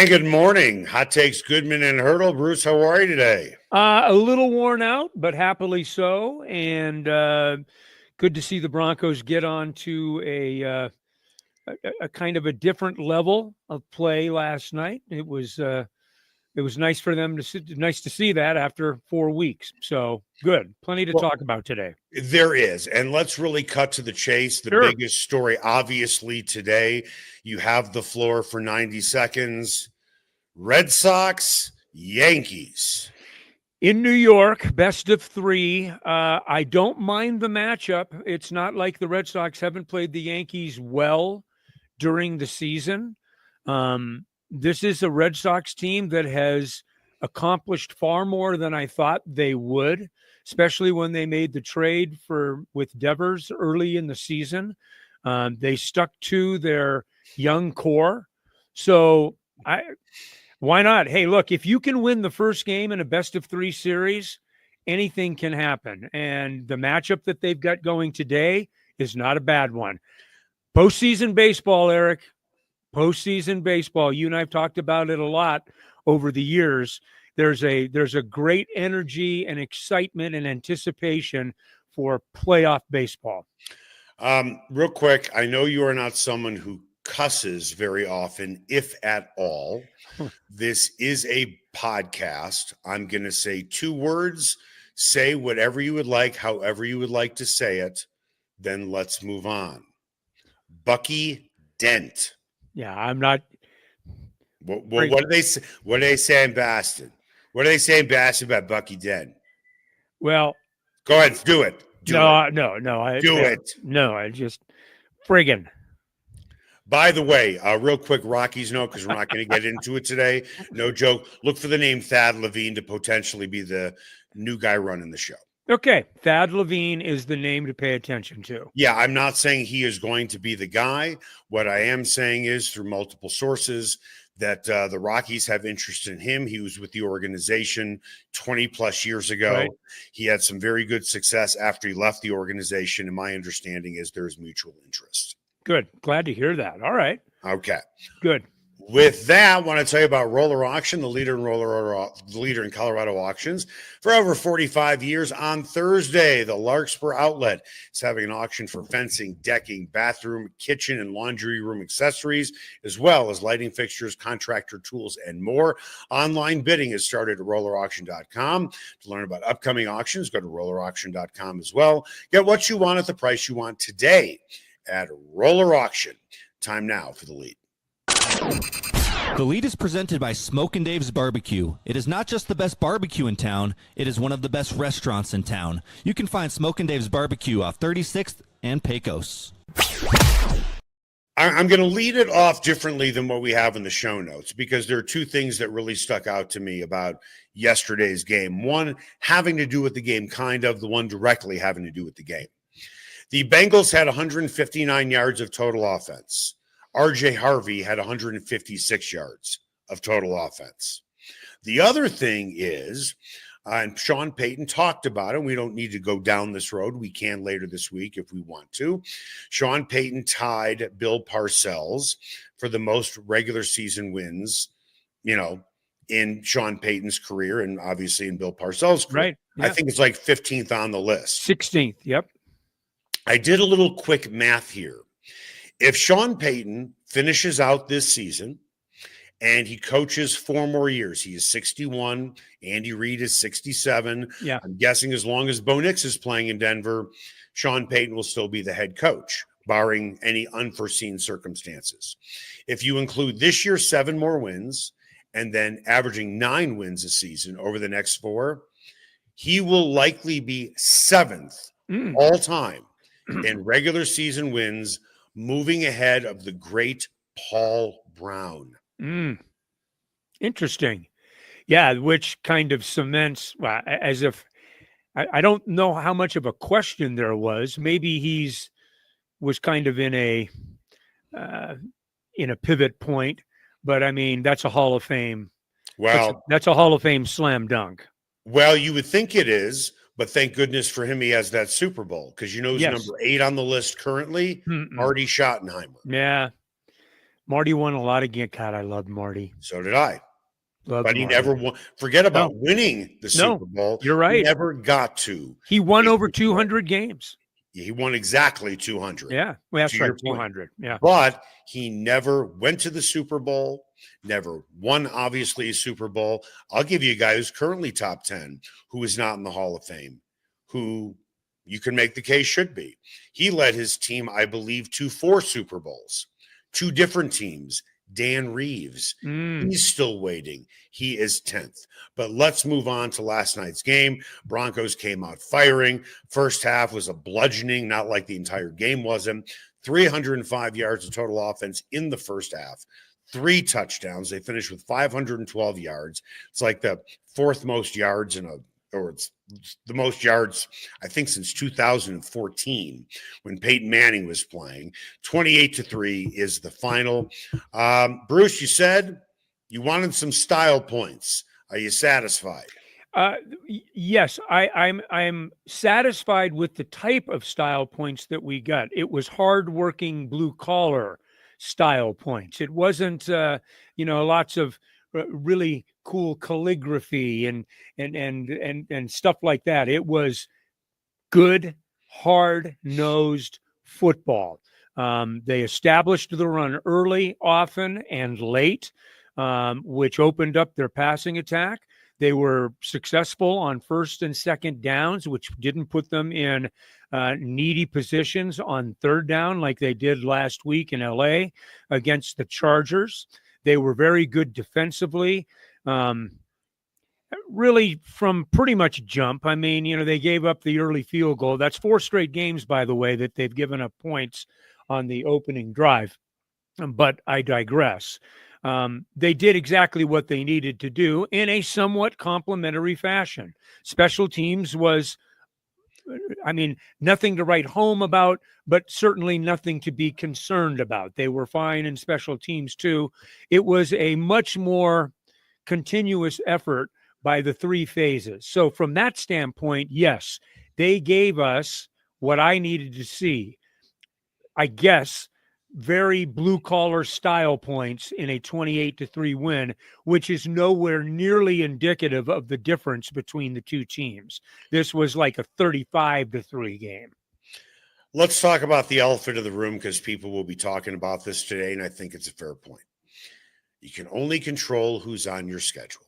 And good morning. Hot takes Goodman and Haertl. Bruce, how are you today? A little worn out, but happily so. And good to see the Broncos get on to a kind of a different level of play last night. It was nice for them nice to see that after 4 weeks. So good. Plenty to talk about today. There is. And let's really cut to the chase. The biggest story, obviously, today. You have the floor for 90 seconds. Red Sox, Yankees. In New York, best of 3. I don't mind the matchup. It's not like the Red Sox haven't played the Yankees well during the season. This is a Red Sox team that has accomplished far more than I thought they would, especially when they made the trade with Devers early in the season. They stuck to their young core. So why not? Hey, look, if you can win the first game in a best-of-3 series, anything can happen. And the matchup that they've got going today is not a bad one. Postseason baseball, Eric. Postseason baseball. You and I have talked about it a lot over the years. There's a great energy and excitement and anticipation for playoff baseball. Real quick, I know you are not someone who cusses very often, if at all. This is a podcast. I'm going to say 2 words. Say whatever you would like, however you would like to say it. Then let's move on. Bucky Dent. Yeah, I'm not. Well, what do they say? What do they say in Boston? What do they say in Boston about Bucky Dent? Well, go ahead, do it. No, I just friggin'. By the way, real quick, Rockies note, because we're not going to get into it today. No joke. Look for the name Thad Levine to potentially be the new guy running the show. Okay. Thad Levine is the name to pay attention to. Yeah, I'm not saying he is going to be the guy. What I am saying is, through multiple sources, that the Rockies have interest in him. He was with the organization 20 plus years ago. Right. He had some very good success after he left the organization. And my understanding is there's mutual interest. Good. Glad to hear that. All right. Okay. Good. With that, I want to tell you about Roller Auction, the leader in Colorado auctions. For over 45 years, on Thursday, the Larkspur Outlet is having an auction for fencing, decking, bathroom, kitchen, and laundry room accessories, as well as lighting fixtures, contractor tools, and more. Online bidding has started at rollerauction.com. To learn about upcoming auctions, go to rollerauction.com as well. Get what you want at the price you want today at Roller Auction. Time now for the lead. The lead is presented by Smokin' Dave's Barbecue. It is not just the best barbecue in town, it is one of the best restaurants in town. You can find Smokin' Dave's Barbecue off 36th and Pecos. I'm going to lead it off differently than what we have in the show notes, because there are 2 things that really stuck out to me about yesterday's game. One having to do with the game, the one directly having to do with the game. The Bengals had 159 yards of total offense. RJ Harvey had 156 yards of total offense. The other thing is, and Sean Payton talked about it, we don't need to go down this road. We can later this week if we want to. Sean Payton tied Bill Parcells for the most regular season wins, in Sean Payton's career and obviously in Bill Parcells' career. Right. Yeah. I think it's like 15th on the list. 16th. Yep. I did a little quick math here. If Sean Payton finishes out this season and he coaches 4 more years, he is 61. Andy Reid is 67. Yeah. I'm guessing as long as Bo Nix is playing in Denver, Sean Payton will still be the head coach, barring any unforeseen circumstances. If you include this year 7 more wins and then averaging 9 wins a season over the next 4, he will likely be 7th all time in regular season wins, moving ahead of the great Paul Brown. Interesting. Yeah, which kind of cements, as if, I don't know how much of a question there was. Maybe was kind of in a pivot point, but I mean, that's a Hall of Fame. Well, that's a Hall of Fame slam dunk. Well, you would think it is, but thank goodness for him he has that Super Bowl, because who's number 8 on the list currently? Marty Schottenheimer. Yeah. Marty won a lot of games. God, I loved Marty. So did I. Loved But he Marty. never won. Forget about No. winning the No, Super Bowl. you're right. He never got to. He won the over Super Bowl. 200 games. He won exactly 200. Yeah, well, that's To right, your point. 200. Yeah. But he never went to the Super Bowl, never won, obviously, a Super Bowl. I'll give you a guy who's currently top 10, who is not in the Hall of Fame, who you can make the case should be. He led his team, I believe, to 4 Super Bowls, 2 different teams. Dan Reeves. He's still waiting. He is 10th. But let's move on to last night's game. Broncos came out firing. First half was a bludgeoning, not like the entire game wasn't. 305 yards of total offense in the first half. 3 touchdowns. They finished with 512 yards. It's like the 4th most yards or it's the most yards, I think, since 2014 when Peyton Manning was playing. 28-3 is the final. Bruce, you said you wanted some style points. Are you satisfied? Yes, I'm satisfied with the type of style points that we got. It was hardworking blue collar style points. It wasn't, lots of really cool calligraphy and stuff like that. It was good, hard-nosed football. They established the run early, often, and late, which opened up their passing attack. They were successful on first and second downs, which didn't put them in needy positions on third down like they did last week in LA against the Chargers. They were very good defensively, really from pretty much jump. I mean, they gave up the early field goal. That's 4 straight games, by the way, that they've given up points on the opening drive. But I digress. They did exactly what they needed to do in a somewhat complimentary fashion. Special teams was, nothing to write home about, but certainly nothing to be concerned about. They were fine in special teams too. It was a much more continuous effort by the 3 phases. So from that standpoint, yes, they gave us what I needed to see. I guess very blue-collar style points in a 28-3 win, which is nowhere nearly indicative of the difference between the 2 teams. This was like a 35-3 game. Let's talk about the elephant in the room, because people will be talking about this today, and I think it's a fair point. You can only control who's on your schedule.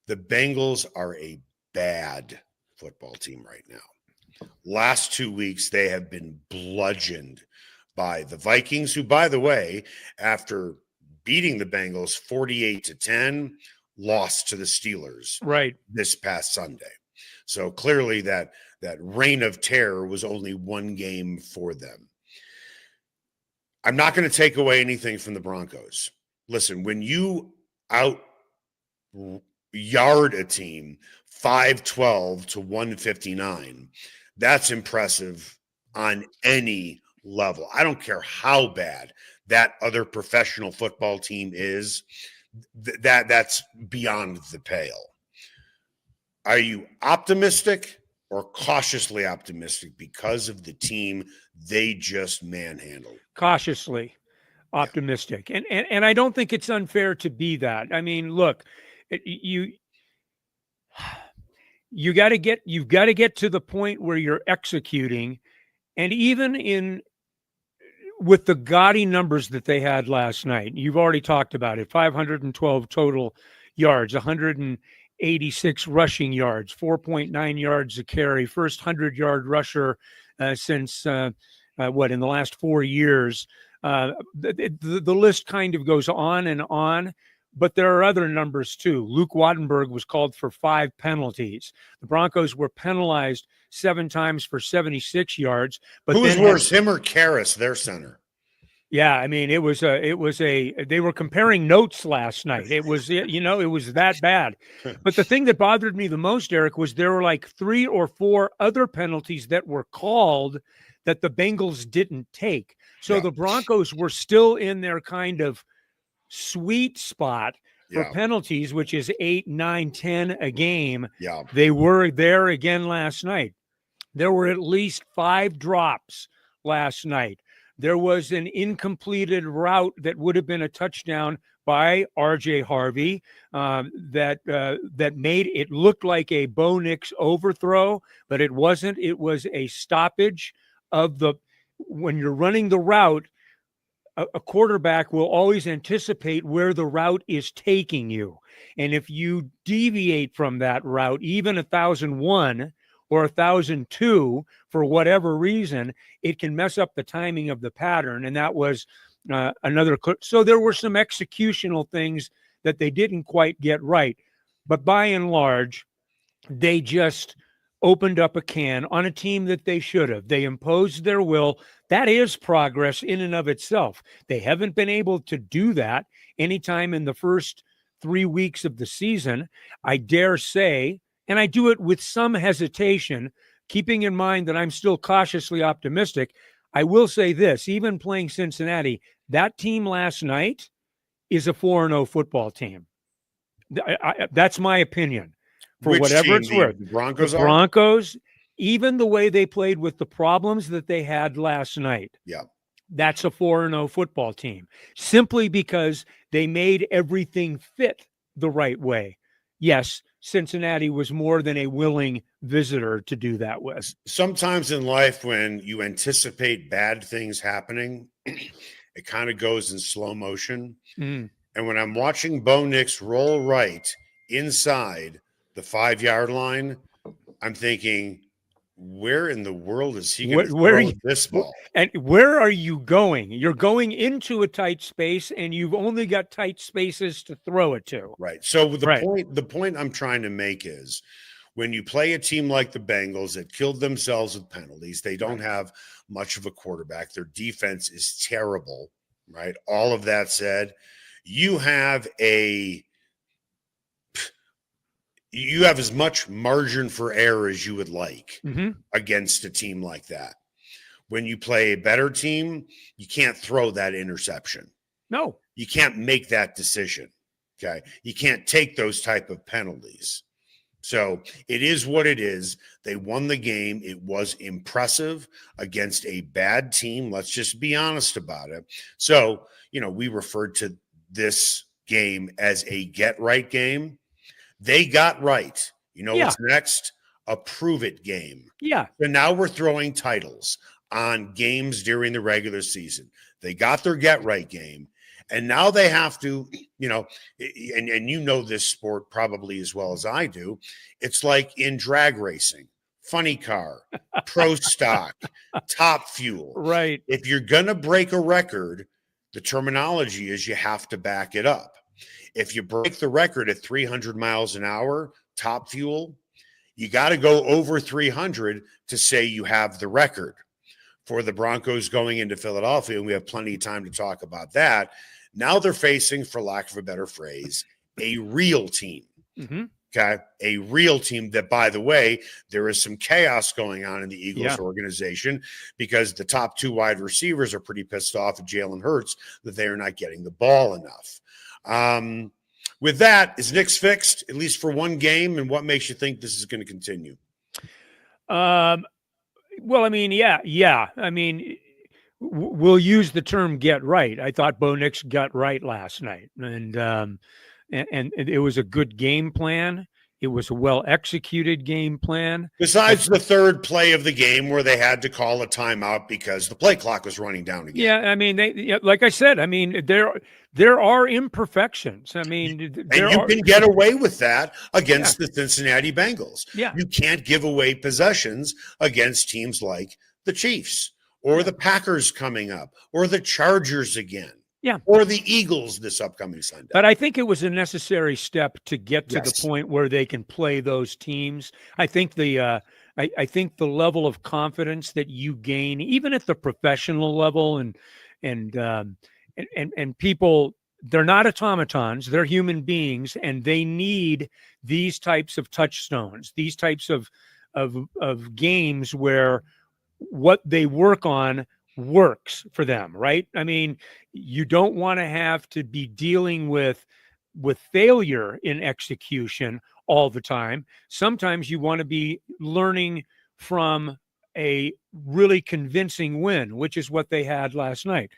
The Bengals are a bad football team right now. Last 2 weeks, they have been bludgeoned by the Vikings, who, by the way, after beating the Bengals 48-10, lost to the Steelers right this past Sunday. So clearly that reign of terror was only 1 game for them. I'm not going to take away anything from the Broncos. Listen, when you out yard a team 512 to 159, that's impressive on any level. I don't care how bad that other professional football team is. That's beyond the pale. Are you optimistic or cautiously optimistic because of the team they just manhandled? Cautiously optimistic. Yeah. And I don't think it's unfair to be that. I mean, look, you've got to get to the point where you're executing, and even with the gaudy numbers that they had last night, you've already talked about it, 512 total yards, 186 rushing yards, 4.9 yards a carry, first 100-yard rusher since, in the last 4 years. The list kind of goes on and on, but there are other numbers too. Luke Wattenberg was called for 5 penalties. The Broncos were penalized 7 times for 76 yards. But who's worse, him or Karras, their center? Yeah, I mean, they were comparing notes last night. It was, it was that bad. But the thing that bothered me the most, Eric, was there were like 3 or 4 other penalties that were called that the Bengals didn't take. So the Broncos were still in their kind of sweet spot for penalties, which is 8, 9, 10 a game. Yeah. They were there again last night. There were at least 5 drops last night. There was an incompleted route that would have been a touchdown by RJ Harvey that made it look like a Bo Nix overthrow, but it wasn't. It was a stoppage of when you're running the route. A quarterback will always anticipate where the route is taking you. And if you deviate from that route, even 1,001 or 1,002, for whatever reason, it can mess up the timing of the pattern. And that was another. So there were some executional things that they didn't quite get right. But by and large, they just opened up a can on a team that they should have. They imposed their will. That is progress in and of itself. They haven't been able to do that anytime in the first 3 weeks of the season. I dare say, and I do it with some hesitation, keeping in mind that I'm still cautiously optimistic. I will say this, even playing Cincinnati, that team last night is a 4-0 football team. That's my opinion. For Which whatever team, it's worth. the Broncos the are? Broncos, even the way they played with the problems that they had last night. Yeah. That's a 4-0 football team, simply because they made everything fit the right way. Yes, Cincinnati was more than a willing visitor to do that with. Sometimes in life, when you anticipate bad things happening, it kind of goes in slow motion. Mm. And when I'm watching Bo Nix roll right inside the 5-yard line, I'm thinking, where in the world is he going to throw this ball? And where are you going? You're going into a tight space, and you've only got tight spaces to throw it to. Right. So the point I'm trying to make is, when you play a team like the Bengals that killed themselves with penalties, they don't have much of a quarterback. Their defense is terrible, right? All of that said, you have as much margin for error as you would like against a team like that. When you play a better team, you can't throw that interception. No. You can't make that decision. Okay. You can't take those type of penalties. So it is what it is. They won the game. It was impressive against a bad team. Let's just be honest about it. So, we referred to this game as a get right game. They got right. What's next? A prove it game. Yeah. So now we're throwing titles on games during the regular season. They got their get right game. And now they have to, and this sport probably as well as I do. It's like in drag racing, funny car, pro stock, top fuel. Right. If you're going to break a record, the terminology is you have to back it up. If you break the record at 300 miles an hour, top fuel, you got to go over 300 to say you have the record. For the Broncos going into Philadelphia, and we have plenty of time to talk about that, now they're facing, for lack of a better phrase, a real team. Mm-hmm. Okay. A real team that, by the way, there is some chaos going on in the Eagles organization, because the top 2 wide receivers are pretty pissed off at Jalen Hurts that they are not getting the ball enough. With that, is Nix fixed, at least for one game? And what makes you think this is going to continue? Well, I mean, yeah. I mean, we'll use the term get right. I thought Bo Nix got right last night. And it was a good game plan. It was a well-executed game plan. Besides the third play of the game where they had to call a timeout because the play clock was running down again. Yeah, I mean, like I said, I mean, there are imperfections. I mean, you can get away with that against the Cincinnati Bengals. Yeah. You can't give away possessions against teams like the Chiefs or the Packers coming up or the Chargers again. Yeah. Or the Eagles this upcoming Sunday. But I think it was a necessary step to get to the point where they can play those teams. I think I think the level of confidence that you gain, even at the professional level, and people, they're not automatons, they're human beings, and they need these types of touchstones, these types of games where what they work on works for them, right? I mean, you don't want to have to be dealing with failure in execution all the time. Sometimes you want to be learning from a really convincing win, which is what they had last night.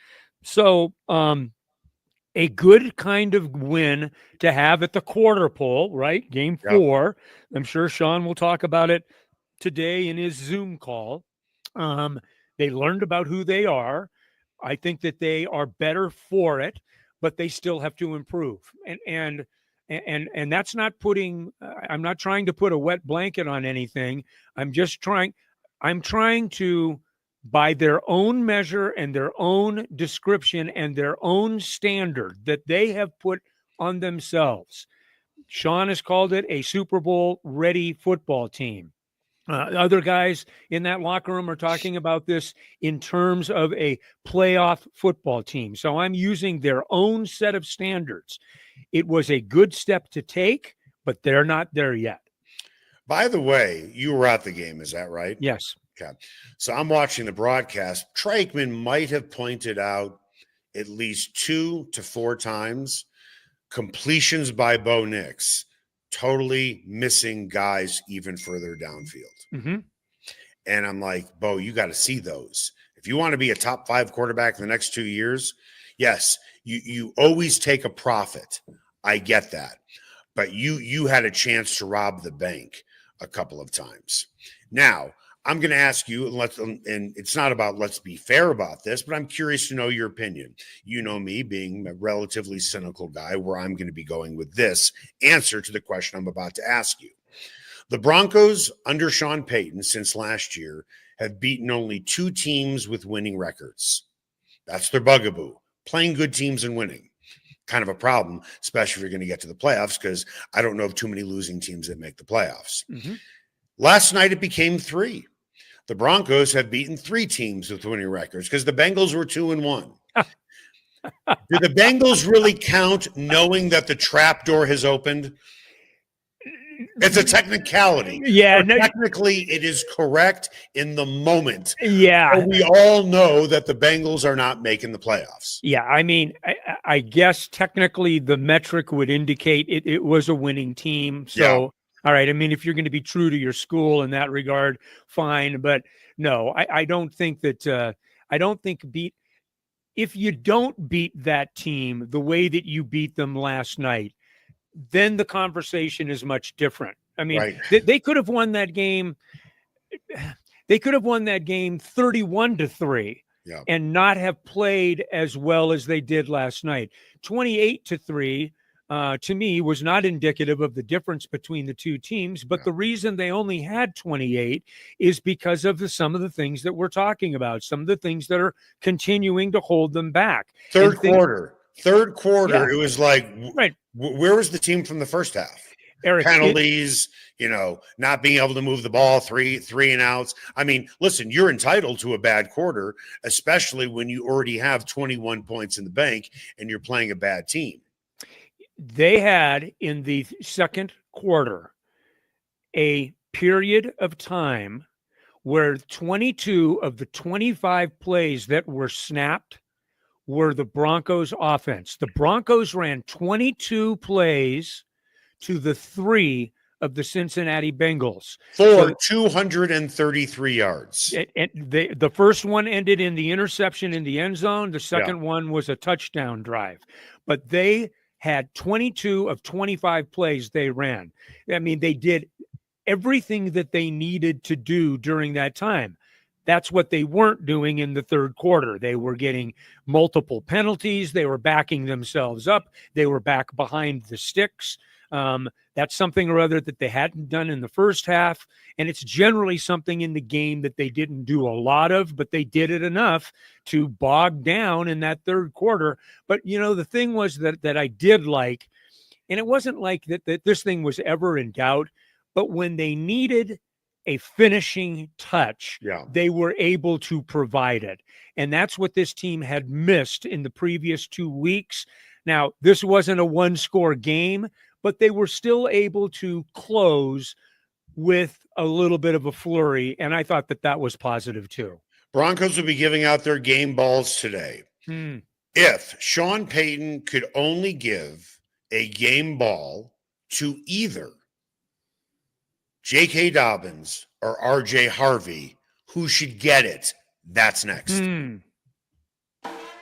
So, a good kind of win to have at the quarter pole, right? Game 4. I'm sure Sean will talk about it today in his Zoom call. They learned about who they are. I think that they are better for it, but they still have to improve. And that's not putting. I'm not trying to put a wet blanket on anything. I'm trying to, by their own measure and their own description and their own standard that they have put on themselves. Sean has called it a Super Bowl ready football team. Other guys in that locker room are talking about this in terms of a playoff football team. So I'm using their own set of standards. It was a good step to take, but they're not there yet. By the way, you were at the game, is that right? Yes. Okay. So I'm watching the broadcast. Aikman might have pointed out at least 2 to 4 times completions by Bo Nix, totally missing guys even further downfield. Mm-hmm. And I'm like, Bo, you got to see those. If you want to be a top 5 quarterback in the next 2 years, yes, you always take a profit. I get that. But you had a chance to rob the bank a couple of times. Now, I'm going to ask you, and it's not about let's be fair about this, but I'm curious to know your opinion. You know me being a relatively cynical guy, where I'm going to be going with this answer to the question I'm about to ask you. The Broncos under Sean Payton since last year have beaten only 2 teams with winning records. That's their bugaboo, playing good teams and winning. Kind of a problem, especially if you're going to get to the playoffs, because I don't know of too many losing teams that make the playoffs. Mm-hmm. Last night it became 3. The Broncos have beaten 3 teams with winning records because the Bengals were 2-1. Do the Bengals really count knowing that the trap door has opened? It's a technicality. Yeah. Technically, it is correct in the moment. Yeah. But we all know that the Bengals are not making the playoffs. Yeah. I mean, I guess technically the metric would indicate it was a winning team. So, all right. I mean, if you're going to be true to your school in that regard, fine. But no, I don't think that if you don't beat that team the way that you beat them last night, then the conversation is much different. I mean, Right. they could have won that game. They could have won that game 31-3 and not have played as well as they did last night. 28-3. To me, was not indicative of the difference between the two teams. But the reason they only had 28 is because of some of the things that we're talking about, some of the things that are continuing to hold them back. Third quarter, it was like, right. Where was the team from the first half? Eric, penalties, not being able to move the ball, three and outs. I mean, listen, you're entitled to a bad quarter, especially when you already have 21 points in the bank and you're playing a bad team. They had in the second quarter a period of time where 22 of the 25 plays that were snapped were the Broncos offense. The Broncos ran 22 plays to the 3 of the Cincinnati Bengals for 233 yards. The first one ended in the interception in the end zone. The second one was a touchdown drive. But they had 22 of 25 plays they ran. I mean, they did everything that they needed to do during that time. That's what they weren't doing in the third quarter. They were getting multiple penalties. They were backing themselves up. They were back behind the sticks. That's something or other that they hadn't done in the first half. And it's generally something in the game that they didn't do a lot of, but they did it enough to bog down in that third quarter. But, the thing was that I did like, and it wasn't like that this thing was ever in doubt, but when they needed a finishing touch, they were able to provide it. And that's what this team had missed in the previous 2 weeks. Now, this wasn't a one-score game, but they were still able to close with a little bit of a flurry, and I thought that was positive too. Broncos will be giving out their game balls today. If Sean Payton could only give a game ball to either J.K. Dobbins or RJ Harvey, who should get it? That's next.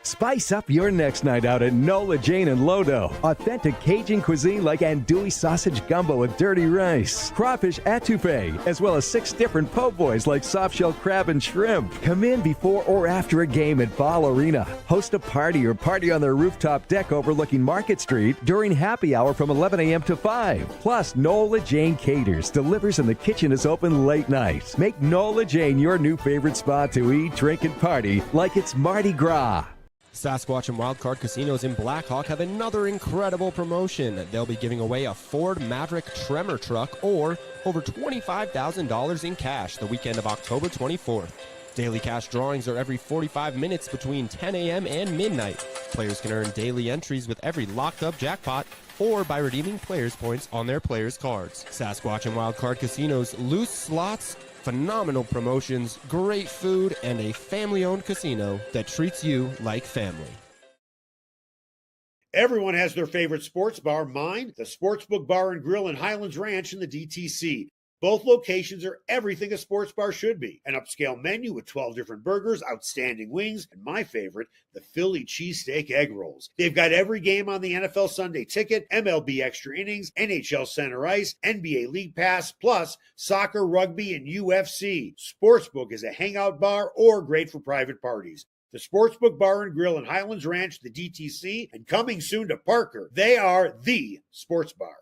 Spice up your next night out at Nola Jane and Lodo. Authentic Cajun cuisine like andouille sausage gumbo with dirty rice, crawfish etouffee, as well as 6 different po' boys like soft-shell crab and shrimp. Come in before or after a game at Ball Arena. Host a party or party on their rooftop deck overlooking Market Street during happy hour from 11 a.m. to 5. Plus, Nola Jane caters, delivers, and the kitchen is open late night. Make Nola Jane your new favorite spot to eat, drink, and party like it's Mardi Gras. Sasquatch and Wildcard Casinos in Blackhawk have another incredible promotion. They'll be giving away a Ford Maverick Tremor truck or over $25,000 in cash the weekend of October 24th. Daily cash drawings are every 45 minutes between 10 a.m. and midnight. Players can earn daily entries with every locked-up jackpot or by redeeming players' points on their players' cards. Sasquatch and Wildcard Casinos, loose slots, phenomenal promotions, great food, and a family-owned casino that treats you like family. Everyone has their favorite sports bar. Mine, the Sportsbook Bar and Grill in Highlands Ranch in the DTC. Both locations are everything a sports bar should be. An upscale menu with 12 different burgers, outstanding wings, and my favorite, the Philly cheesesteak egg rolls. They've got every game on the NFL Sunday Ticket, MLB Extra Innings, NHL Center Ice, NBA League Pass, plus soccer, rugby, and UFC. Sportsbook is a hangout bar or great for private parties. The Sportsbook Bar and Grill in Highlands Ranch, the DTC, and coming soon to Parker. They are the sports bar.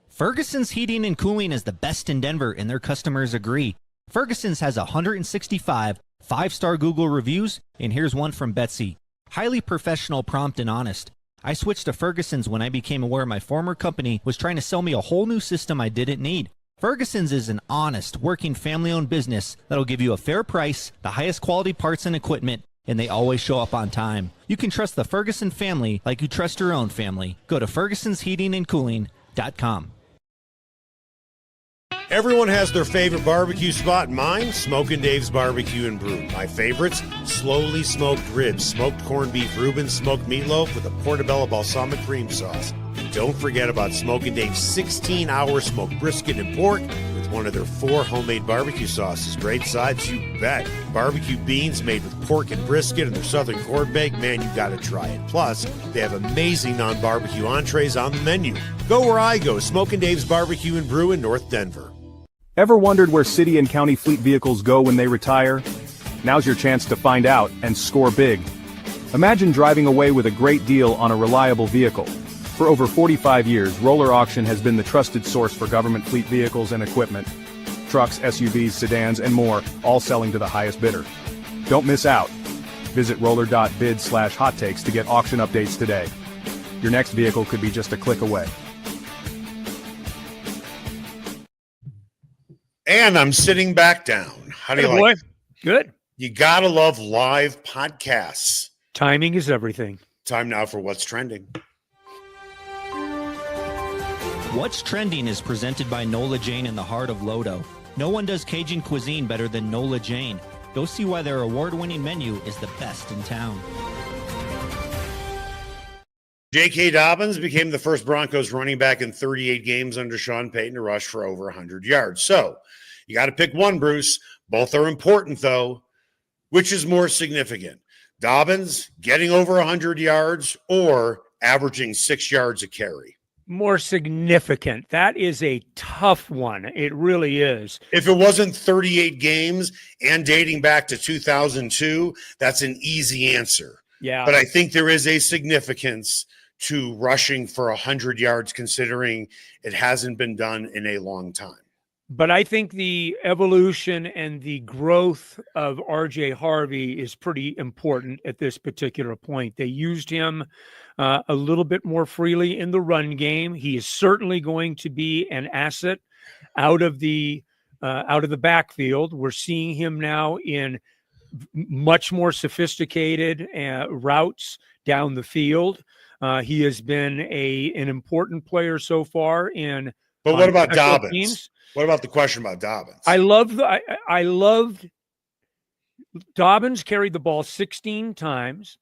Ferguson's Heating and Cooling is the best in Denver, and their customers agree. Ferguson's has 165 5-star Google reviews, and here's one from Betsy. Highly professional, prompt, and honest. I switched to Ferguson's when I became aware my former company was trying to sell me a whole new system I didn't need. Ferguson's is an honest, working, family-owned business that'll give you a fair price, the highest quality parts and equipment, and they always show up on time. You can trust the Ferguson family like you trust your own family. Go to fergusonsheatingandcooling.com. Everyone has their favorite barbecue spot. Mine, Smokin' Dave's Barbecue and Brew. My favorites, slowly smoked ribs, smoked corned beef Reuben, smoked meatloaf with a portobello balsamic cream sauce. Don't forget about Smokin' Dave's 16-hour smoked brisket and pork with one of their 4 homemade barbecue sauces. Great sides, you bet. Barbecue beans made with pork and brisket and their southern corn bake. Man, you got to try it. Plus, they have amazing non-barbecue entrees on the menu. Go where I go, Smokin' Dave's Barbecue and Brew in North Denver. Ever wondered where city and county fleet vehicles go when they retire? Now's your chance to find out and score big. Imagine driving away with a great deal on a reliable vehicle. For over 45 years, Roller Auction has been the trusted source for government fleet vehicles and equipment. Trucks, SUVs, sedans, and more, all selling to the highest bidder. Don't miss out. Visit roller.bid/hot takes to get auction updates today. Your next vehicle could be just a click away. And I'm sitting back down. How do you like it? Good. You gotta love live podcasts. Timing is everything. Time now for What's Trending. What's Trending is presented by Nola Jane in the heart of Lodo. No one does Cajun cuisine better than Nola Jane. Go see why their award-winning menu is the best in town. J.K. Dobbins became the first Broncos running back in 38 games under Sean Payton to rush for over 100 yards. So you got to pick one, Bruce. Both are important, though. Which is more significant? Dobbins getting over 100 yards or averaging 6 yards a carry? More significant. That is a tough one. It really is. If it wasn't 38 games and dating back to 2002, that's an easy answer. Yeah. But I think there is a significance to rushing for 100 yards, considering it hasn't been done in a long time. But I think the evolution and the growth of RJ Harvey is pretty important at this particular point. They used him a little bit more freely in the run game. He is certainly going to be an asset out of the backfield. We're seeing him now in much more sophisticated routes down the field. He has been an important player so far in. But what about Dobbins? Teams. What about the question about Dobbins? I loved Dobbins carried the ball 16 times.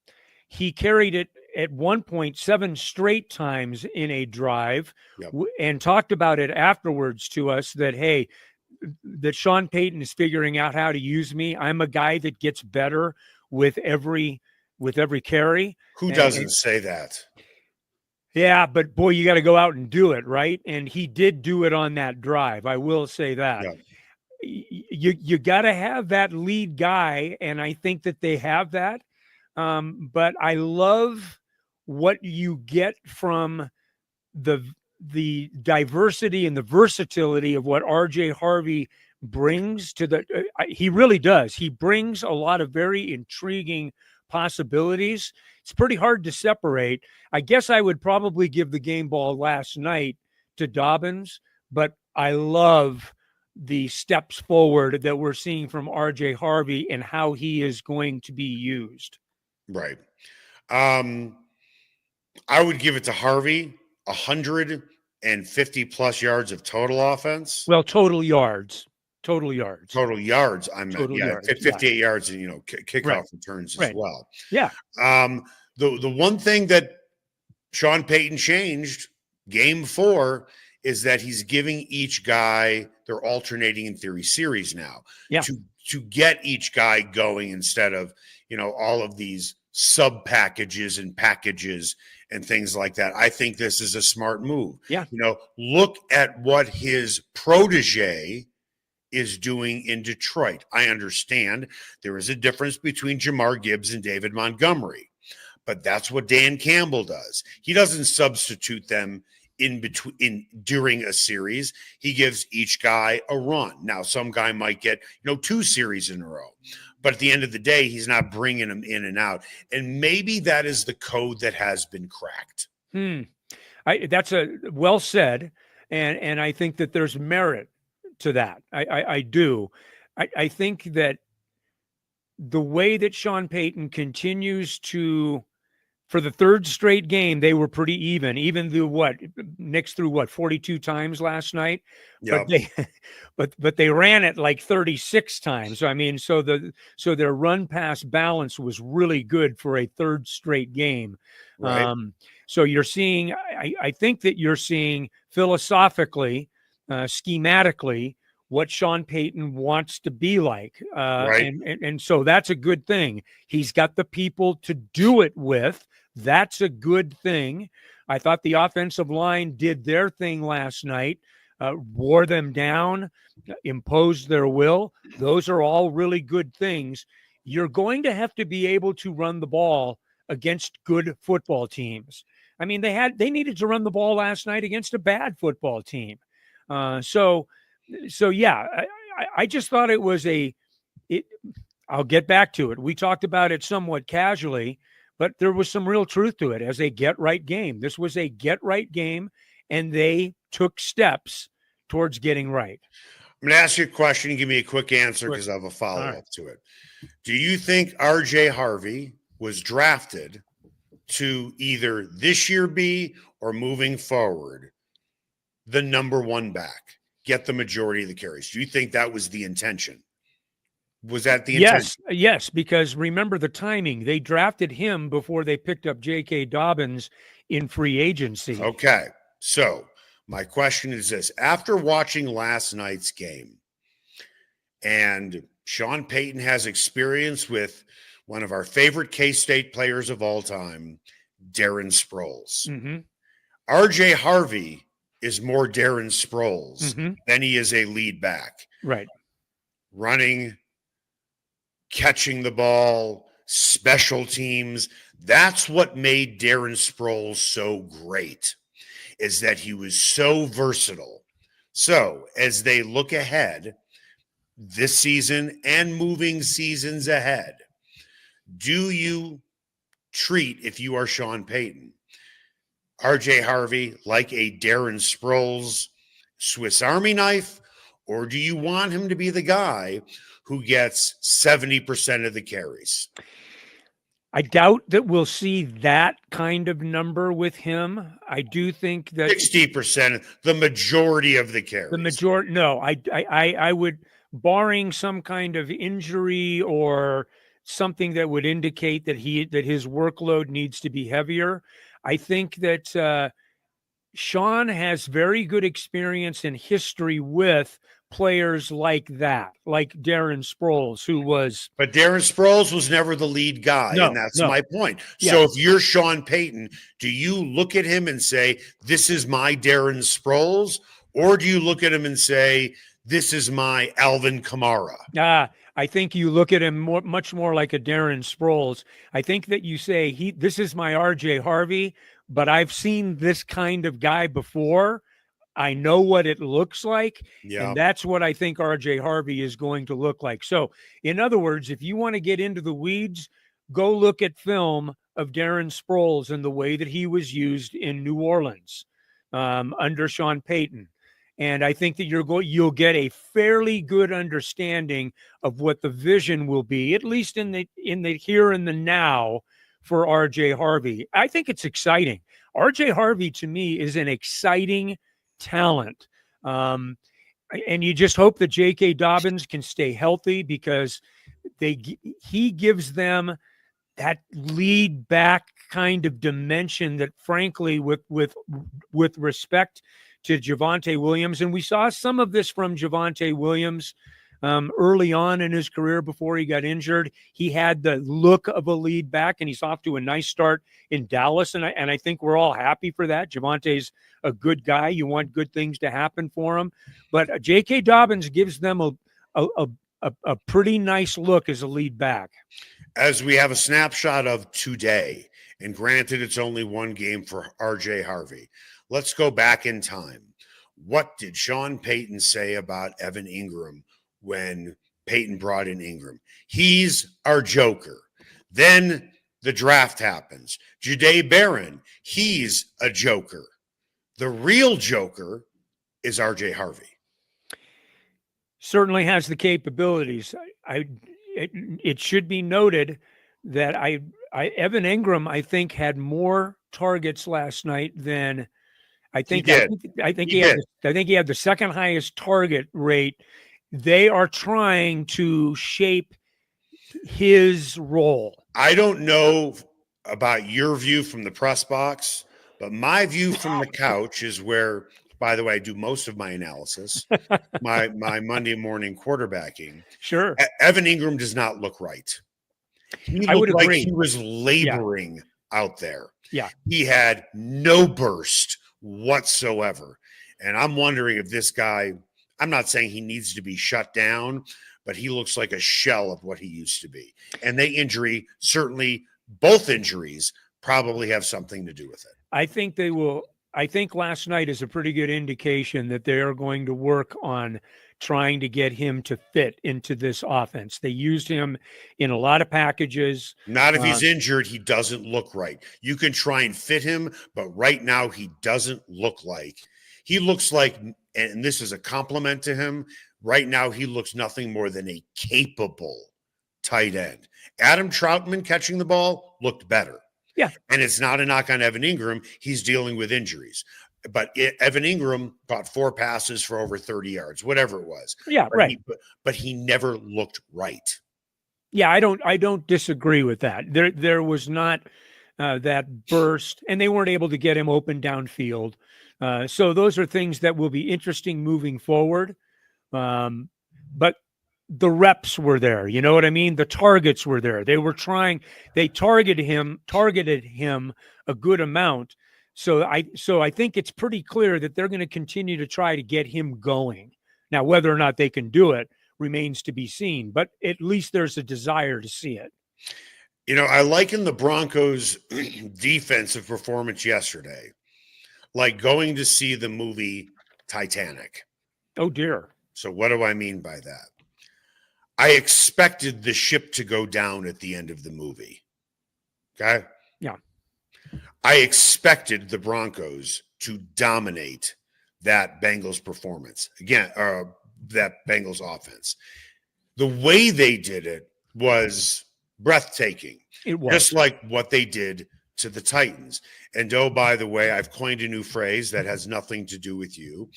He carried it at one point 7 straight times in a drive. Yep. And talked about it afterwards to us that, hey, that Sean Payton is figuring out how to use me. I'm a guy that gets better with every carry. Who doesn't say that? Yeah, but boy, you got to go out and do it, right? And he did do it on that drive. I will say that. Yeah. You got to have that lead guy, and I think that they have that. But I love what you get from the diversity and the versatility of what RJ Harvey brings to the. He really does. He brings a lot of very intriguing possibilities. It's pretty hard to separate. I guess I would probably give the game ball last night to Dobbins, but I love the steps forward that we're seeing from RJ Harvey and how he is going to be used. Right. I would give it to Harvey, 150 plus yards of total offense. Well, total yards. Total yards. I meant, Total yards, 58 yards and, kickoff returns as well. Yeah. The one thing that Sean Payton changed game 4 is that he's giving each guy, they're alternating in theory series now to get each guy going instead of, all of these sub packages and packages and things like that. I think this is a smart move. Yeah. Look at what his protege is doing in Detroit. I understand there is a difference between Jamar Gibbs and David Montgomery, but that's what Dan Campbell does. He doesn't substitute them during a series. He gives each guy a run. Now, some guy might get, 2 series in a row, but at the end of the day, he's not bringing them in and out. And maybe that is the code that has been cracked. That's well said. And I think that there's merit to that. I do. I think that the way that Sean Payton continues to, for the third straight game, they were pretty even though Nix threw 42 times last night, Yep. but they ran it like 36 times. I mean, so their run pass balance was really good for a third straight game. Right. So you're seeing, I think that you're seeing philosophically, schematically, what Sean Payton wants to be like. Right. And so that's a good thing. He's got the people to do it with. That's a good thing. I thought the offensive line did their thing last night, wore them down, imposed their will. Those are all really good things. You're going to have to be able to run the ball against good football teams. I mean, they needed to run the ball last night against a bad football team. So yeah, I just thought it was I'll get back to it. We talked about it somewhat casually, but there was some real truth to it as a get-right game. This was a get-right game, and they took steps towards getting right. I'm going to ask you a question and give me a quick answer because I have a follow-up to it. Do you think RJ Harvey was drafted to either this year be or moving forward the number 1 back, get the majority of the carries? Do you think that was the intention? Was that the intention? Yes, because remember the timing. They drafted him before they picked up J.K. Dobbins in free agency. Okay, so my question is this. After watching last night's game, and Sean Payton has experience with one of our favorite K-State players of all time, Darren Sproles. Mm-hmm. RJ Harvey is more Darren Sproles than he is a lead back. Right. Running, catching the ball, special teams. That's what made Darren Sproles so great, is that he was so versatile. So as they look ahead this season and moving seasons ahead, do you treat, if you are Sean Payton, RJ Harvey like a Darren Sproles Swiss Army knife, or do you want him to be the guy who gets 70% of the carries? I doubt that we'll see that kind of number with him. I do think that 60%, the majority of the carries. The majority, no, I would, barring some kind of injury or something that would indicate that his workload needs to be heavier. I think that Sean has very good experience and history with players like that, like Darren Sproles, who was. But Darren Sproles was never the lead guy, and that's my point. Yeah. So if you're Sean Payton, do you look at him and say, this is my Darren Sproles? Or do you look at him and say, this is my Alvin Kamara? I think you look at him much more like a Darren Sproles. I think that you say, this is my RJ Harvey, but I've seen this kind of guy before. I know what it looks like. Yeah. And that's what I think RJ Harvey is going to look like. So, in other words, if you want to get into the weeds, go look at film of Darren Sproles and the way that he was used in New Orleans under Sean Payton. And I think that you'll get a fairly good understanding of what the vision will be, at least in the here and the now, for RJ Harvey. I think it's exciting. RJ Harvey, to me, is an exciting talent. And you just hope that J.K. Dobbins can stay healthy, because he gives them that lead back kind of dimension that, frankly, with respect to Javonte Williams, and we saw some of this from Javonte Williams early on in his career before he got injured. He had the look of a lead back, and he's off to a nice start in Dallas, and I think we're all happy for that. Javonte's a good guy. You want good things to happen for him, but J.K. Dobbins gives them a pretty nice look as a lead back. As we have a snapshot of today, and granted it's only one game for RJ Harvey, let's go back in time. What did Sean Payton say about Evan Ingram when Payton brought in Ingram? He's our joker. Then the draft happens. Jahdae Barron, he's a joker. The real joker is RJ Harvey. Certainly has the capabilities. It should be noted that Evan Ingram, I think, had more targets last night than I think. I think he had the second highest target rate. They are trying to shape his role. I don't know about your view from the press box, but my view from the couch is where, by the way, I do most of my analysis, my Monday morning quarterbacking. Sure. Evan Ingram does not look right. He I would looked like agree. he was laboring out there. Yeah. He had no burst whatsoever. And I'm wondering if this guy, I'm not saying he needs to be shut down, but he looks like a shell of what he used to be. And both injuries probably have something to do with it. I think they will. I think last night is a pretty good indication that they are going to work on trying to get him to fit into this offense. They used him in a lot of packages. Not if he's injured, he doesn't look right. You can try and fit him, but right now he doesn't look like. He looks like, and this is a compliment to him, right now he looks nothing more than a capable tight end. Adam Troutman catching the ball looked better. Yeah. And it's not a knock on Evan Ingram. He's dealing with injuries. But Evan Ingram got 4 passes for over 30 yards, whatever it was. Yeah, right. But he never looked right. Yeah, I don't disagree with that. There was not that burst, and they weren't able to get him open downfield. So those are things that will be interesting moving forward. But the reps were there. You know what I mean? The targets were there. They targeted him a good amount. So I think it's pretty clear that they're going to continue to try to get him going. Now, whether or not they can do it remains to be seen, but at least there's a desire to see it. You know, I liken the Broncos' defensive performance yesterday like going to see the movie Titanic. Oh, dear. So what do I mean by that? I expected the ship to go down at the end of the movie. Okay? Yeah. I expected the Broncos to dominate that Bengals performance. Again, that Bengals offense. The way they did it was breathtaking. It was. Just like what they did to the Titans. And oh, by the way, I've coined a new phrase that has nothing to do with you.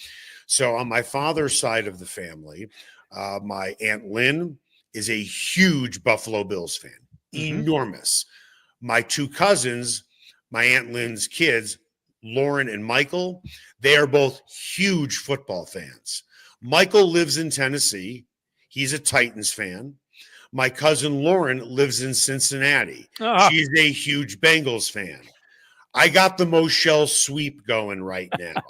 So on my father's side of the family, my Aunt Lynn is a huge Buffalo Bills fan. Mm-hmm. Enormous. My 2 cousins, my Aunt Lynn's kids, Lauren and Michael, they are both huge football fans. Michael lives in Tennessee. He's a Titans fan. My cousin Lauren lives in Cincinnati. She's a huge Bengals fan. I got the Moshel sweep going right now,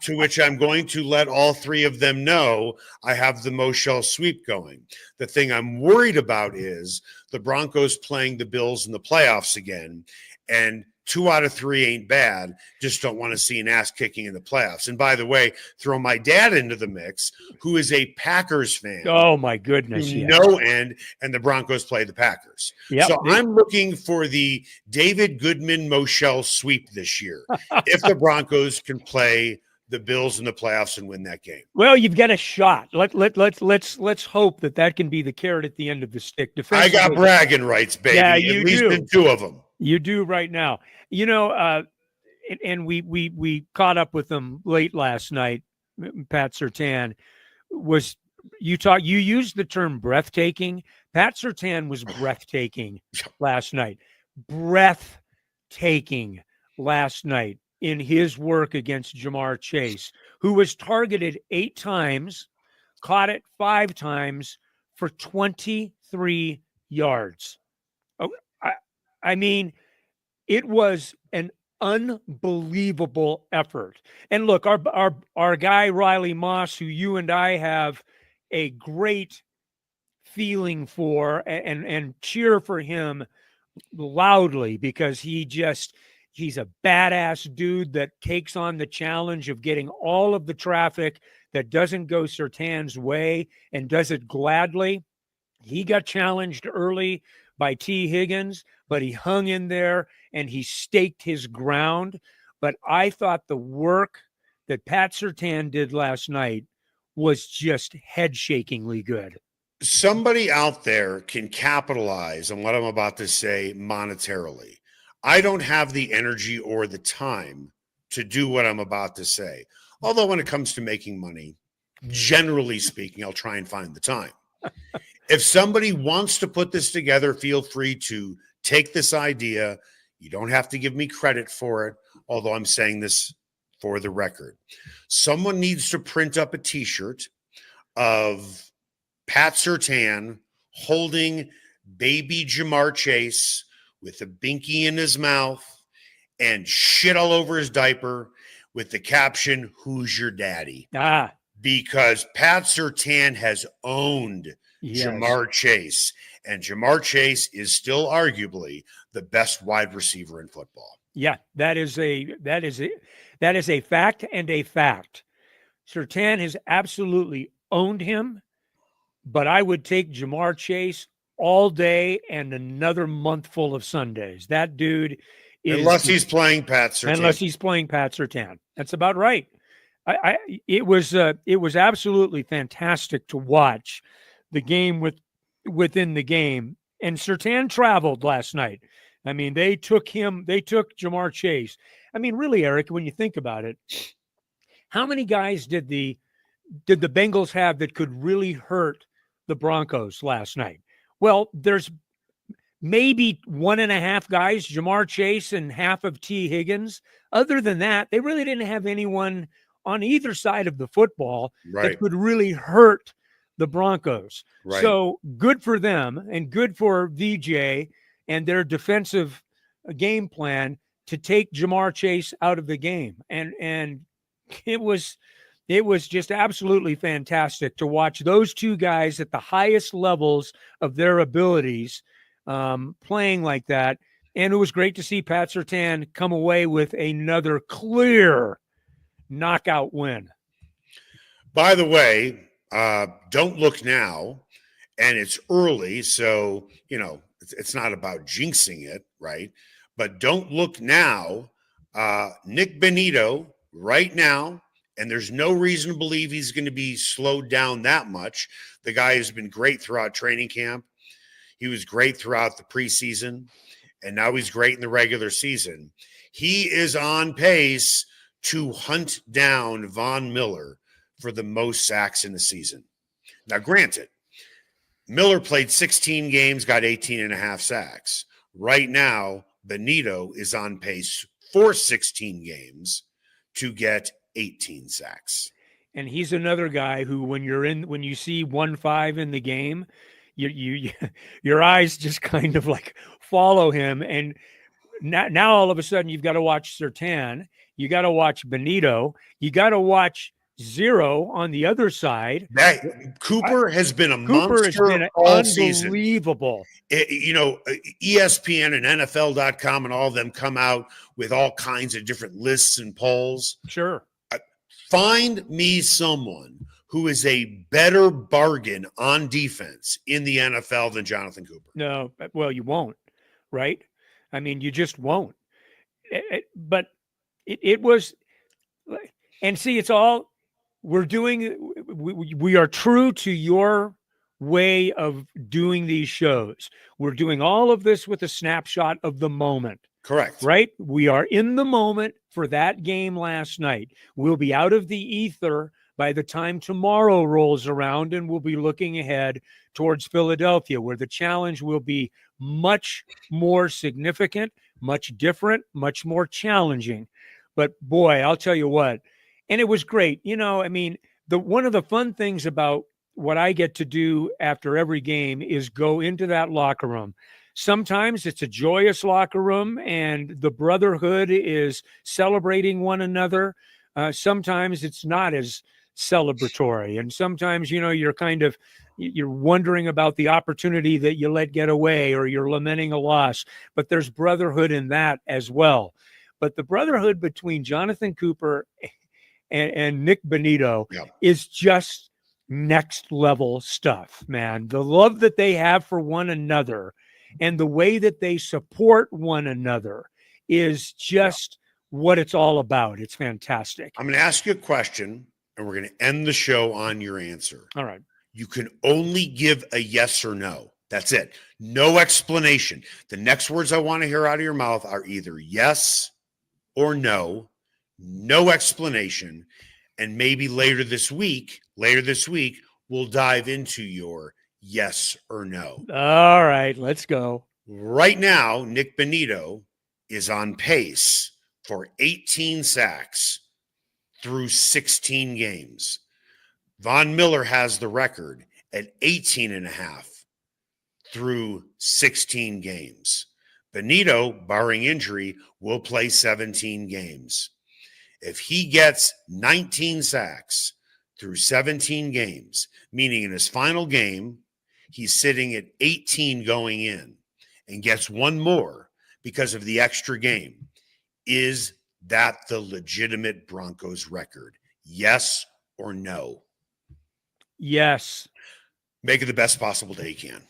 to which I'm going to let all three of them know I have the Moshel sweep going. The thing I'm worried about is the Broncos playing the Bills in the playoffs again, and 2 out of 3 ain't bad. Just don't want to see an ass kicking in the playoffs. And by the way, throw my dad into the mix, who is a Packers fan. Oh my goodness. To no end, and the Broncos play the Packers. Yep. So I'm looking for the David Goodman Moshel sweep this year. If the Broncos can play the Bills in the playoffs and win that game. Well, you've got a shot. Let's hope that can be the carrot at the end of the stick. I got bragging rights, baby. Yeah, at you least do. in 2 of them. You do right now. You know, and we caught up with them late last night. Pat Surtain you used the term breathtaking. Pat Surtain was breathtaking last night. Breathtaking last night in his work against Jamar Chase, who was targeted 8 times, caught it 5 times for 23 yards. Oh, I mean, it was an unbelievable effort. And look, our guy Riley Moss, who you and I have a great feeling for and cheer for him loudly, because he's a badass dude that takes on the challenge of getting all of the traffic that doesn't go Surtain's way and does it gladly. He got challenged early by T. Higgins, but he hung in there and he staked his ground. But I thought the work that Pat Surtain did last night was just head-shakingly good. Somebody out there can capitalize on what I'm about to say monetarily. I don't have the energy or the time to do what I'm about to say. Although when it comes to making money, generally speaking, I'll try and find the time. If somebody wants to put this together, feel free to take this idea. You don't have to give me credit for it, although I'm saying this for the record. Someone needs to print up a T-shirt of Pat Surtain holding baby Jamar Chase with a binky in his mouth and shit all over his diaper with the caption, "Who's your daddy?" Because Pat Surtain has owned Jamar Chase, and Jamar Chase is still arguably the best wide receiver in football. Yeah, that is a fact and a fact. Surtain has absolutely owned him, but I would take Jamar Chase all day and another month full of Sundays. That dude is, unless he's playing Pat Surtain. Unless he's playing Pat Surtain. That's about right. It was absolutely fantastic to watch the game within the game. And Surtain traveled last night. I mean, they took Jamar Chase. I mean, really, Eric, when you think about it, how many guys did the Bengals have that could really hurt the Broncos last night? Well, there's maybe 1.5 guys, Jamar Chase and half of T. Higgins. Other than that, they really didn't have anyone on either side of the football that could really hurt the Broncos. Right. So good for them and good for VJ and their defensive game plan to take Jamar Chase out of the game. And it was just absolutely fantastic to watch those two guys at the highest levels of their abilities playing like that. And it was great to see Pat Surtain come away with another clear knockout win. By the way, don't look now, and it's early, so it's not about jinxing it, right? But don't look now. Nick Bonitto right now, and there's no reason to believe he's going to be slowed down that much. The guy has been great throughout training camp. He was great throughout the preseason, and now he's great in the regular season. He is on pace to hunt down Von Miller for the most sacks in the season. Now, granted, Miller played 16 games, got 18.5 sacks. Right now, Bonitto is on pace for 16 games to get 18 sacks. And he's another guy who, when you see 1-5 in the game, your eyes just kind of like follow him. And now all of a sudden you've got to watch Surtain, you got to watch Bonitto, you got to watch Zero on the other side. Cooper has been a monster all season. Unbelievable. ESPN and NFL.com and all of them come out with all kinds of different lists and polls. Sure. Find me someone who is a better bargain on defense in the NFL than Jonathon Cooper. No, well, you won't, right? I mean, you just won't. But it was, and see, it's all we're doing. We are true to your way of doing these shows. We're doing all of this with a snapshot of the moment. Correct. Right? We are in the moment for that game last night. We'll be out of the ether by the time tomorrow rolls around, and we'll be looking ahead towards Philadelphia, where the challenge will be much more significant, much different, much more challenging. But boy, I'll tell you what, and it was great. I mean, one of the fun things about what I get to do after every game is go into that locker room. Sometimes it's a joyous locker room and the brotherhood is celebrating one another. Sometimes it's not as celebratory. And sometimes, you're wondering about the opportunity that you let get away, or you're lamenting a loss, but there's brotherhood in that as well. But the brotherhood between Jonathon Cooper and Nick Bonitto is just next level stuff, man. The love that they have for one another and the way that they support one another is just what it's all about. It's fantastic. I'm going to ask you a question, and we're going to end the show on your answer. All right. You can only give a yes or no. That's it. No explanation. The next words I want to hear out of your mouth are either yes or no, no explanation. And maybe later this week, we'll dive into your yes or no. All right, let's go. Right now, Nick Bonitto is on pace for 18 sacks through 16 games. Von Miller has the record at 18.5 through 16 games. Bonitto, barring injury, will play 17 games. If he gets 19 sacks through 17 games, meaning in his final game, he's sitting at 18 going in and gets one more because of the extra game. Is that the legitimate Broncos record? Yes or no? Yes. Make it the best possible day you can.